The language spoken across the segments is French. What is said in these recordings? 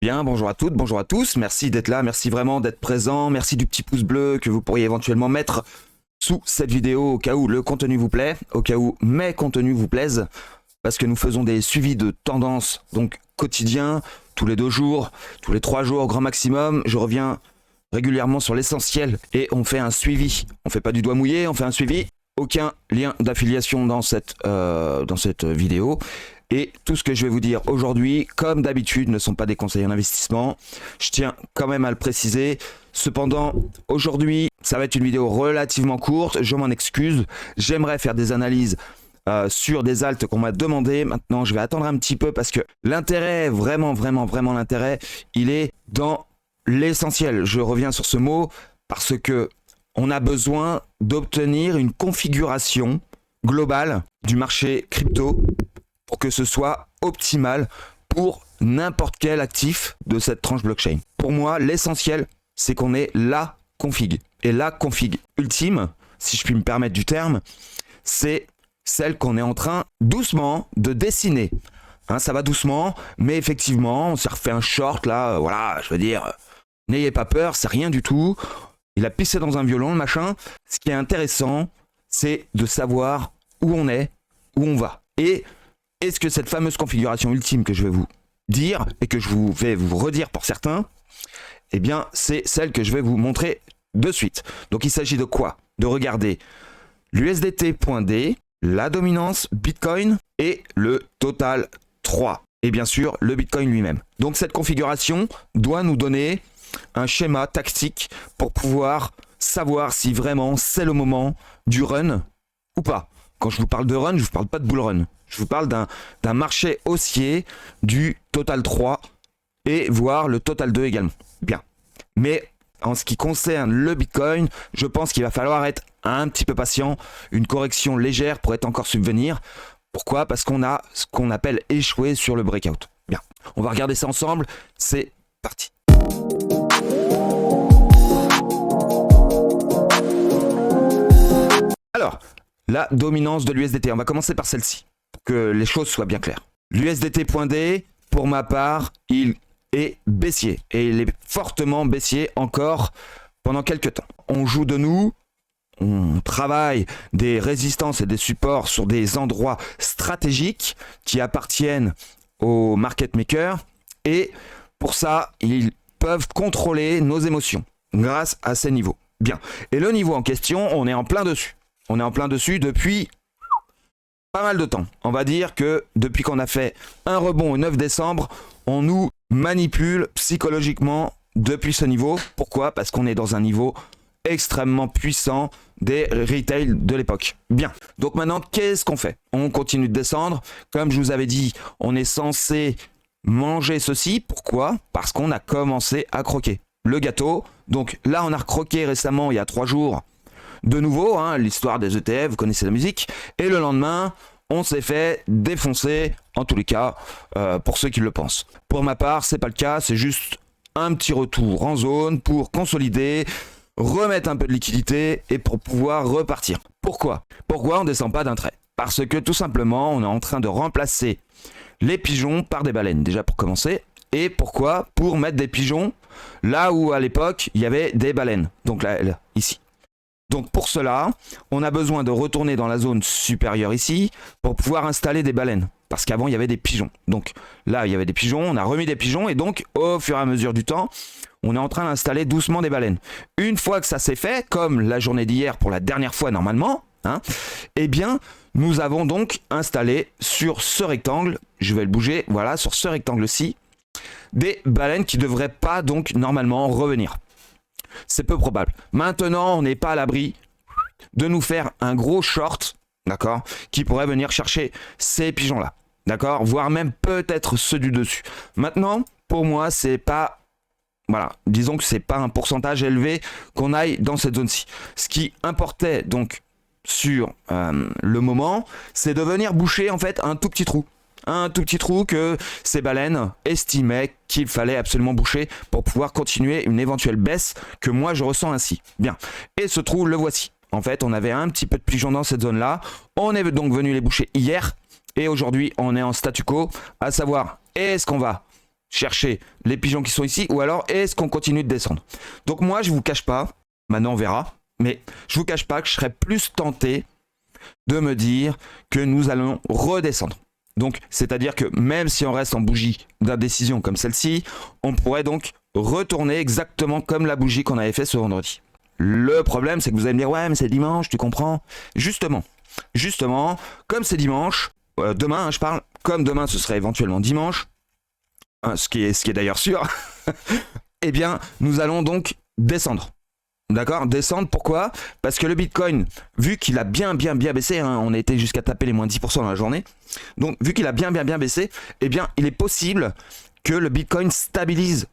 Bien, bonjour à toutes, bonjour à tous, merci d'être là, merci vraiment d'être présent, merci du petit pouce bleu que vous pourriez éventuellement mettre sous cette vidéo au cas où le contenu vous plaît, au cas où mes contenus vous plaisent, parce que nous faisons des suivis de tendances, donc quotidiens, tous les 2 jours, tous les 3 jours, grand maximum, je reviens régulièrement sur l'essentiel et on fait un suivi, on fait pas du doigt mouillé, on fait un suivi, aucun lien d'affiliation dans cette vidéo. Et tout ce que je vais vous dire aujourd'hui, comme d'habitude, ne sont pas des conseils en investissement. Je tiens quand même à le préciser. Cependant, aujourd'hui, ça va être une vidéo relativement courte. Je m'en excuse. J'aimerais faire des analyses sur des alts qu'on m'a demandé. Maintenant, je vais attendre un petit peu parce que l'intérêt, vraiment l'intérêt, il est dans l'essentiel. Je reviens sur ce mot parce que on a besoin d'obtenir une configuration globale du marché crypto pour que ce soit optimal pour n'importe quel actif de cette tranche blockchain. Pour moi, l'essentiel, c'est qu'on ait la config. Et la config ultime, si je puis me permettre du terme, c'est celle qu'on est en train doucement de dessiner. Hein, ça va doucement, mais effectivement, on s'est refait un short là, voilà, je veux dire, n'ayez pas peur, c'est rien du tout. Il a pissé dans un violon, le machin. Ce qui est intéressant, c'est de savoir où on est, où on va. Et est-ce que cette fameuse configuration ultime que je vais vous dire et que je vais vous redire pour certains, eh bien, c'est celle que je vais vous montrer de suite. Donc, il s'agit de quoi? De regarder l'USDT.D, la dominance Bitcoin et le total 3. Et bien sûr, le Bitcoin lui-même. Donc, cette configuration doit nous donner un schéma tactique pour pouvoir savoir si vraiment c'est le moment du run ou pas. Quand je vous parle de run, je ne vous parle pas de bull run. Je vous parle d'un marché haussier du total 3 et voire le total 2 également. Bien. Mais en ce qui concerne le Bitcoin, je pense qu'il va falloir être un petit peu patient. Une correction légère pourrait encore subvenir. Pourquoi? Parce qu'on a ce qu'on appelle échoué sur le breakout. Bien. On va regarder ça ensemble. C'est parti. Alors, la dominance de l'USDT. On va commencer par celle-ci, pour que les choses soient bien claires. L'USDT.D, pour ma part, il est baissier. Et il est fortement baissier encore pendant quelques temps. On joue de nous, on travaille des résistances et des supports sur des endroits stratégiques qui appartiennent aux market makers. Et pour ça, ils peuvent contrôler nos émotions grâce à ces niveaux. Bien. Et le niveau en question, on est en plein dessus. On est en plein dessus depuis pas mal de temps. On va dire que depuis qu'on a fait un rebond au 9 décembre, on nous manipule psychologiquement depuis ce niveau. Pourquoi? Parce qu'on est dans un niveau extrêmement puissant des retail de l'époque. Bien. Donc maintenant, qu'est-ce qu'on fait? On continue de descendre. Comme je vous avais dit, on est censé manger ceci. Pourquoi? Parce qu'on a commencé à croquer le gâteau. Donc là, on a recroqué récemment, il y a 3 jours, de nouveau, hein, l'histoire des ETF, vous connaissez la musique. Et le lendemain, on s'est fait défoncer, en tous les cas, pour ceux qui le pensent. Pour ma part, c'est pas le cas, c'est juste un petit retour en zone pour consolider, remettre un peu de liquidité et pour pouvoir repartir. Pourquoi on ne descend pas d'un trait? Parce que tout simplement, on est en train de remplacer les pigeons par des baleines, déjà pour commencer. Et pourquoi? Pour mettre des pigeons là où à l'époque, il y avait des baleines. Donc là ici. Donc pour cela, on a besoin de retourner dans la zone supérieure ici pour pouvoir installer des baleines. Parce qu'avant, il y avait des pigeons. Donc là, il y avait des pigeons, on a remis des pigeons et donc au fur et à mesure du temps, on est en train d'installer doucement des baleines. Une fois que ça s'est fait, comme la journée d'hier pour la dernière fois normalement, hein, eh bien, nous avons donc installé sur ce rectangle, je vais le bouger, voilà, sur ce rectangle-ci, des baleines qui ne devraient pas donc normalement revenir. C'est peu probable. Maintenant, on n'est pas à l'abri de nous faire un gros short, d'accord, qui pourrait venir chercher ces pigeons-là, d'accord, voire même peut-être ceux du dessus. Maintenant, pour moi, c'est pas, voilà, disons que c'est pas un pourcentage élevé qu'on aille dans cette zone-ci. Ce qui importait donc sur le moment, c'est de venir boucher en fait un tout petit trou. Un tout petit trou que ces baleines estimaient qu'il fallait absolument boucher pour pouvoir continuer une éventuelle baisse que moi je ressens ainsi. Bien. Et ce trou, le voici. En fait, on avait un petit peu de pigeons dans cette zone-là. On est donc venu les boucher hier. Et aujourd'hui, on est en statu quo, à savoir, est-ce qu'on va chercher les pigeons qui sont ici ou alors est-ce qu'on continue de descendre. Donc moi, je vous cache pas, maintenant on verra, mais je vous cache pas que je serais plus tenté de me dire que nous allons redescendre. Donc, c'est-à-dire que même si on reste en bougie d'indécision comme celle-ci, on pourrait donc retourner exactement comme la bougie qu'on avait fait ce vendredi. Le problème, c'est que vous allez me dire, ouais, mais c'est dimanche, tu comprends? Justement, comme c'est dimanche, demain, je parle, comme demain ce serait éventuellement dimanche, ce qui est d'ailleurs sûr, eh bien, nous allons donc descendre. D'accord, descendre, pourquoi? Parce que le Bitcoin, vu qu'il a bien baissé, hein, on a été jusqu'à taper les moins 10% dans la journée, donc vu qu'il a bien baissé, eh bien, il est possible que le Bitcoin stabilise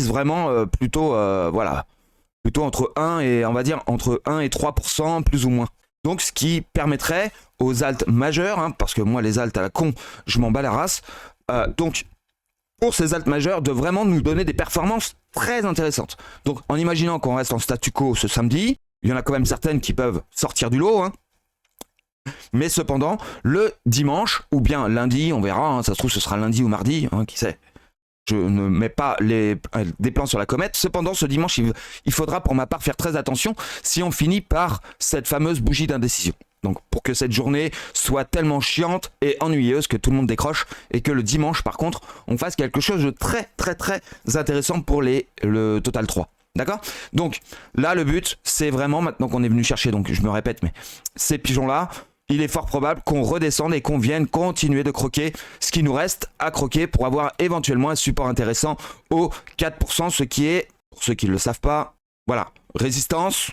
vraiment plutôt entre 1 et, on va dire, entre 1 et 3%, plus ou moins. Donc, ce qui permettrait aux alts majeurs, hein, parce que moi, les alts à la con, je m'en bats la race, donc, pour ces alts majeurs, de vraiment nous donner des performances très intéressantes. Donc, en imaginant qu'on reste en statu quo ce samedi, il y en a quand même certaines qui peuvent sortir du lot, hein. Mais cependant, le dimanche, ou bien lundi, on verra, hein, ça se trouve ce sera lundi ou mardi, hein, qui sait. Je ne mets pas des plans sur la comète. Cependant, ce dimanche, il faudra pour ma part faire très attention si on finit par cette fameuse bougie d'indécision. Donc, pour que cette journée soit tellement chiante et ennuyeuse que tout le monde décroche et que le dimanche, par contre, on fasse quelque chose de très intéressant pour le Total 3. D'accord? Donc, là, le but, c'est vraiment, maintenant qu'on est venu chercher, donc je me répète, mais ces pigeons-là, il est fort probable qu'on redescende et qu'on vienne continuer de croquer ce qui nous reste à croquer pour avoir éventuellement un support intéressant au 4%, ce qui est, pour ceux qui ne le savent pas, voilà, résistance,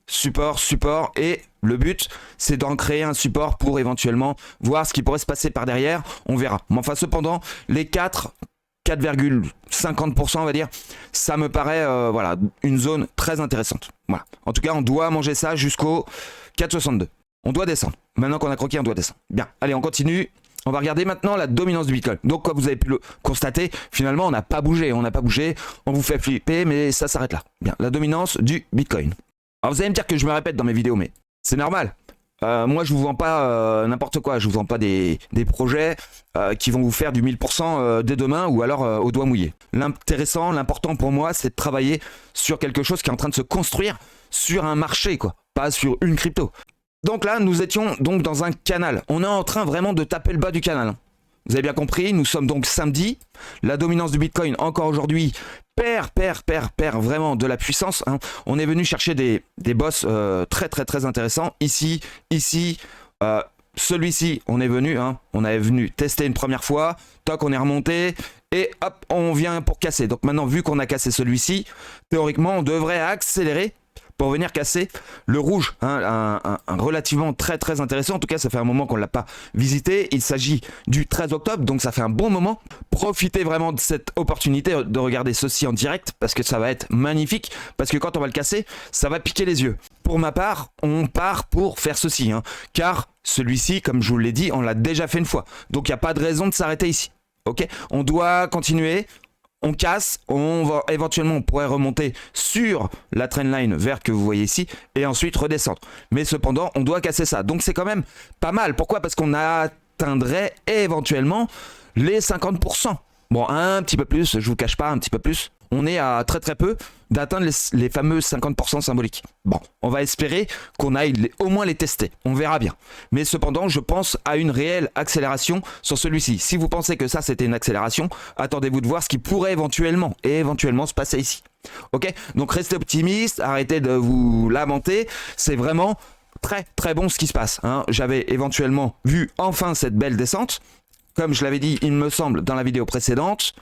support, et le but, c'est d'en créer un support pour éventuellement voir ce qui pourrait se passer par derrière, on verra. Mais enfin, cependant, les 4,50%, on va dire, ça me paraît une zone très intéressante. Voilà. En tout cas, on doit manger ça jusqu'au 4,62. On doit descendre. Maintenant qu'on a croqué, on doit descendre. Bien, allez, on continue. On va regarder maintenant la dominance du Bitcoin. Donc, comme vous avez pu le constater, finalement, on n'a pas bougé. On vous fait flipper, mais ça s'arrête là. Bien, la dominance du Bitcoin. Alors, vous allez me dire que je me répète dans mes vidéos, mais c'est normal. Moi, je vous vends pas n'importe quoi. Je vous vends pas des projets qui vont vous faire du 1000% dès demain ou alors au doigt mouillé. L'important pour moi, c'est de travailler sur quelque chose qui est en train de se construire sur un marché, quoi. Pas sur une crypto. Donc là, nous étions donc dans un canal. On est en train vraiment de taper le bas du canal. Vous avez bien compris, nous sommes donc samedi. La dominance du Bitcoin, encore aujourd'hui, perd vraiment de la puissance, hein. On est venu chercher des boss très intéressants. Ici, celui-ci, on avait venu tester une première fois. Toc, on est remonté. Et hop, on vient pour casser. Donc maintenant, vu qu'on a cassé celui-ci, théoriquement, on devrait accélérer pour venir casser le rouge, hein, un relativement très intéressant. En tout cas, ça fait un moment qu'on ne l'a pas visité. Il s'agit du 13 octobre, donc ça fait un bon moment. Profitez vraiment de cette opportunité de regarder ceci en direct, parce que ça va être magnifique, parce que quand on va le casser, ça va piquer les yeux. Pour ma part, on part pour faire ceci, hein, car celui-ci, comme je vous l'ai dit, on l'a déjà fait une fois. Donc il n'y a pas de raison de s'arrêter ici. Ok, on doit continuer. On casse, éventuellement on pourrait remonter sur la trendline verte que vous voyez ici et ensuite redescendre. Mais cependant, on doit casser ça. Donc c'est quand même pas mal. Pourquoi? Parce qu'on atteindrait éventuellement les 50%. Bon, un petit peu plus, je vous cache pas, un petit peu plus. On est à très peu d'atteindre les fameux 50% symboliques. Bon, on va espérer qu'on aille au moins les tester. On verra bien. Mais cependant, je pense à une réelle accélération sur celui-ci. Si vous pensez que ça, c'était une accélération, attendez-vous de voir ce qui pourrait éventuellement se passer ici. Ok? Donc restez optimiste, arrêtez de vous lamenter. C'est vraiment très bon ce qui se passe, hein. J'avais éventuellement vu enfin cette belle descente. Comme je l'avais dit, il me semble, dans la vidéo précédente,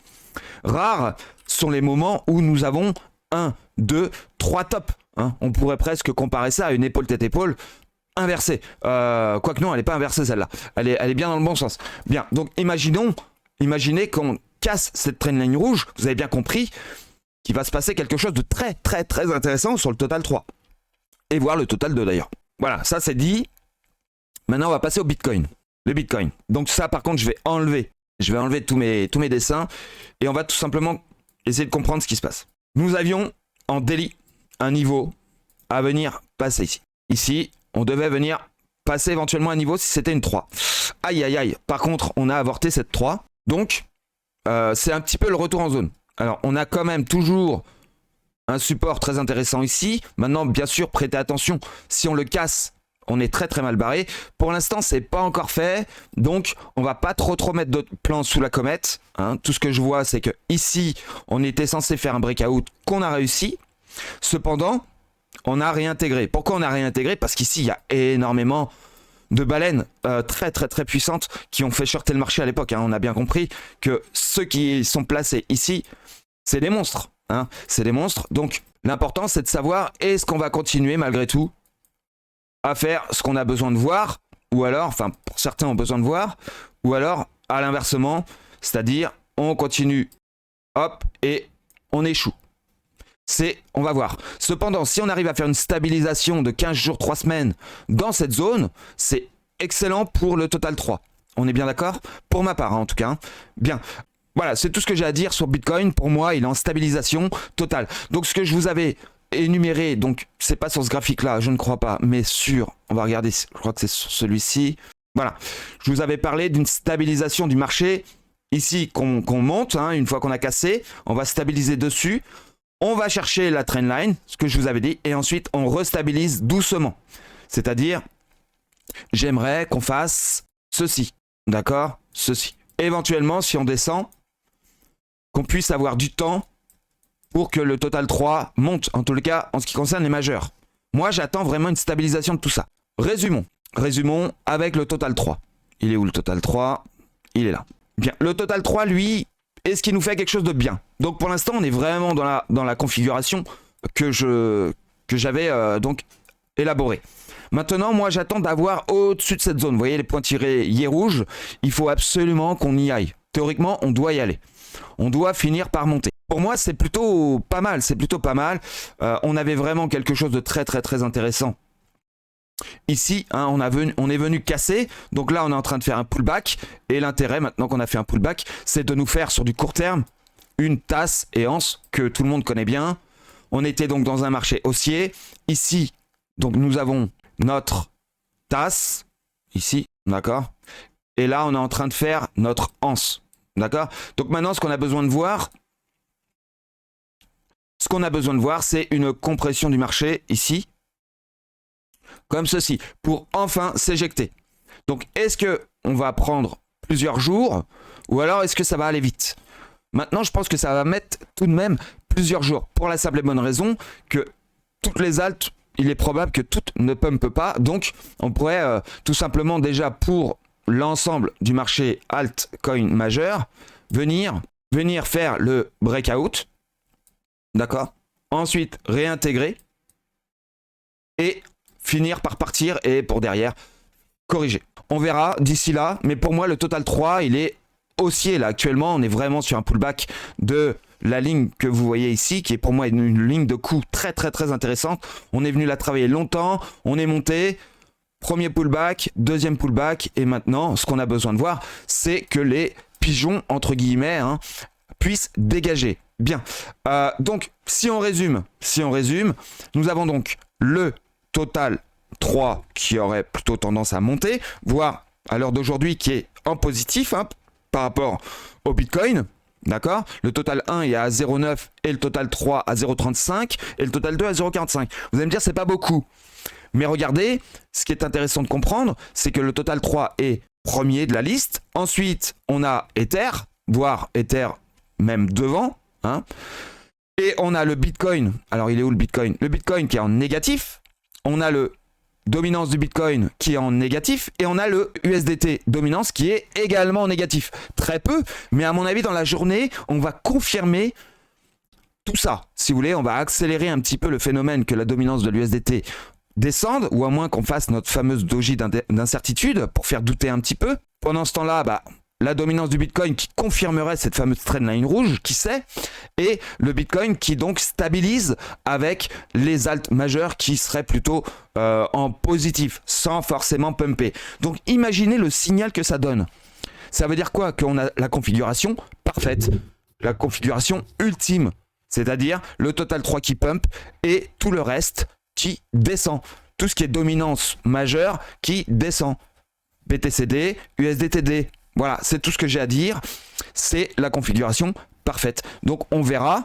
rares sont les moments où nous avons 1, 2, 3 tops, hein. On pourrait presque comparer ça à une épaule tête-épaule inversée. Quoique non, elle n'est pas inversée celle-là. Elle est bien dans le bon sens. Bien, donc imaginez qu'on casse cette trendline rouge, vous avez bien compris qu'il va se passer quelque chose de très intéressant sur le Total 3. Et voir le Total 2 d'ailleurs. Voilà, ça c'est dit. Maintenant, on va passer au Bitcoin. Le Bitcoin. Donc ça, par contre, je vais enlever tous mes dessins et on va tout simplement essayer de comprendre ce qui se passe. Nous avions en daily un niveau à venir passer ici. Ici, on devait venir passer éventuellement un niveau si c'était une 3. Aïe. Par contre, on a avorté cette 3. Donc, c'est un petit peu le retour en zone. Alors, on a quand même toujours un support très intéressant ici. Maintenant, bien sûr, prêtez attention. Si on le casse, on est très très mal barré. Pour l'instant, c'est pas encore fait. Donc, on va pas trop mettre d'autres plans sous la comète. Hein. Tout ce que je vois, c'est que ici, on était censé faire un breakout qu'on a réussi. Cependant, on a réintégré. Pourquoi on a réintégré? Parce qu'ici, il y a énormément de baleines très puissantes qui ont fait shorter le marché à l'époque. Hein. On a bien compris que ceux qui sont placés ici, c'est des monstres. Hein. C'est des monstres. Donc, l'important, c'est de savoir est-ce qu'on va continuer malgré tout à faire ce qu'on a besoin de voir, ou alors, enfin, pour certains ont besoin de voir, ou alors, à l'inversement, c'est-à-dire, on continue, hop, et on échoue. On va voir. Cependant, si on arrive à faire une stabilisation de 15 jours, 3 semaines dans cette zone, c'est excellent pour le total 3. On est bien d'accord? Pour ma part, hein, en tout cas. Hein. Bien. Voilà, c'est tout ce que j'ai à dire sur Bitcoin. Pour moi, il est en stabilisation totale. Donc, ce que je vous avais énuméré, donc, c'est pas sur ce graphique-là, je ne crois pas, mais sur, on va regarder, je crois que c'est sur celui-ci. Voilà. Je vous avais parlé d'une stabilisation du marché. Ici, qu'on monte, hein, une fois qu'on a cassé, on va stabiliser dessus. On va chercher la trendline, ce que je vous avais dit, et ensuite on restabilise doucement. C'est-à-dire, j'aimerais qu'on fasse ceci, d'accord? Ceci. Éventuellement, si on descend, qu'on puisse avoir du temps pour que le total 3 monte, en tout cas en ce qui concerne les majeurs. Moi, j'attends vraiment une stabilisation de tout ça. Résumons. Résumons avec le total 3. Il est où le total 3? Il est là. Bien, le total 3, lui, est-ce qu'il nous fait quelque chose de bien? Donc pour l'instant, on est vraiment dans la configuration que j'avais donc élaborée. Maintenant, moi, j'attends d'avoir au-dessus de cette zone. Vous voyez les points tirés rouges? Il faut absolument qu'on y aille. Théoriquement, on doit y aller. On doit finir par monter. Pour moi, c'est plutôt pas mal. C'est plutôt pas mal. On avait vraiment quelque chose de très intéressant. Ici, hein, on est venu casser. Donc là, on est en train de faire un pullback. Et l'intérêt, maintenant qu'on a fait un pullback, c'est de nous faire sur du court terme une tasse et anse que tout le monde connaît bien. On était donc dans un marché haussier. Ici, donc nous avons notre tasse. Ici, d'accord. Et là, on est en train de faire notre anse. D'accord. Donc maintenant, ce qu'on a besoin de voir, c'est une compression du marché ici. Comme ceci, pour enfin s'éjecter. Donc, est-ce qu'on va prendre plusieurs jours ou alors est-ce que ça va aller vite? Maintenant, je pense que ça va mettre tout de même plusieurs jours. Pour la simple et bonne raison que toutes les altes, il est probable que toutes ne pumpent pas. Donc, on pourrait tout simplement déjà pour l'ensemble du marché altcoin majeur, venir faire le breakout. D'accord? Ensuite, réintégrer. Et finir par partir et pour derrière corriger. On verra d'ici là, mais pour moi le total 3 il est haussier là actuellement, on est vraiment sur un pullback de la ligne que vous voyez ici qui est pour moi une ligne de coup très intéressante. On est venu la travailler longtemps, on est monté, premier pullback, deuxième pullback et maintenant ce qu'on a besoin de voir c'est que les pigeons entre guillemets hein, puissent dégager. Bien, donc si on résume, nous avons donc le total 3 qui aurait plutôt tendance à monter, voire à l'heure d'aujourd'hui qui est en positif hein, par rapport au Bitcoin. D'accord? Le total 1 est à 0,9 et le total 3 à 0,35 et le total 2 à 0,45. Vous allez me dire c'est pas beaucoup. Mais regardez, ce qui est intéressant de comprendre, c'est que le total 3 est premier de la liste. Ensuite, on a Ether, voire Ether même devant. Hein, et on a le Bitcoin. Alors il est où le Bitcoin? Le Bitcoin qui est en négatif. On a le dominance du Bitcoin qui est en négatif et on a le USDT dominance qui est également en négatif. Très peu, mais à mon avis dans la journée, on va confirmer tout ça. Si vous voulez, on va accélérer un petit peu le phénomène que la dominance de l'USDT descende ou à moins qu'on fasse notre fameuse doji d'incertitude pour faire douter un petit peu. Pendant ce temps-là, la dominance du Bitcoin qui confirmerait cette fameuse trendline rouge, qui sait, et le Bitcoin qui donc stabilise avec les altes majeures qui seraient plutôt en positif, sans forcément pumper. Donc imaginez le signal que ça donne. Ça veut dire quoi? Qu'on a la configuration parfaite, la configuration ultime, c'est-à-dire le total 3 qui pump et tout le reste qui descend. Tout ce qui est dominance majeure qui descend. BTCD, USDTD. Voilà, c'est tout ce que j'ai à dire. C'est la configuration parfaite. Donc on verra,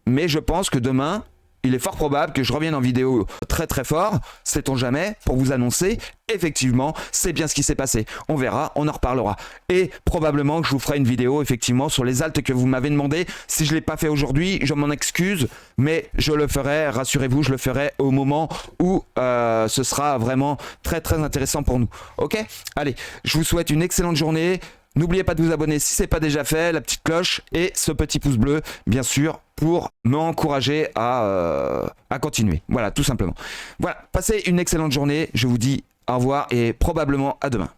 mais je pense que demain, il est fort probable que je revienne en vidéo très très fort, sait-on jamais, pour vous annoncer, effectivement, c'est bien ce qui s'est passé. On verra, on en reparlera. Et probablement que je vous ferai une vidéo, effectivement, sur les altes que vous m'avez demandé. Si je ne l'ai pas fait aujourd'hui, je m'en excuse, mais je le ferai, rassurez-vous, je le ferai au moment où ce sera vraiment très très intéressant pour nous. Ok ? Allez, je vous souhaite une excellente journée. N'oubliez pas de vous abonner si ce n'est pas déjà fait, la petite cloche et ce petit pouce bleu, bien sûr, pour m'encourager à continuer. Voilà, tout simplement. Voilà, passez une excellente journée. Je vous dis au revoir et probablement à demain.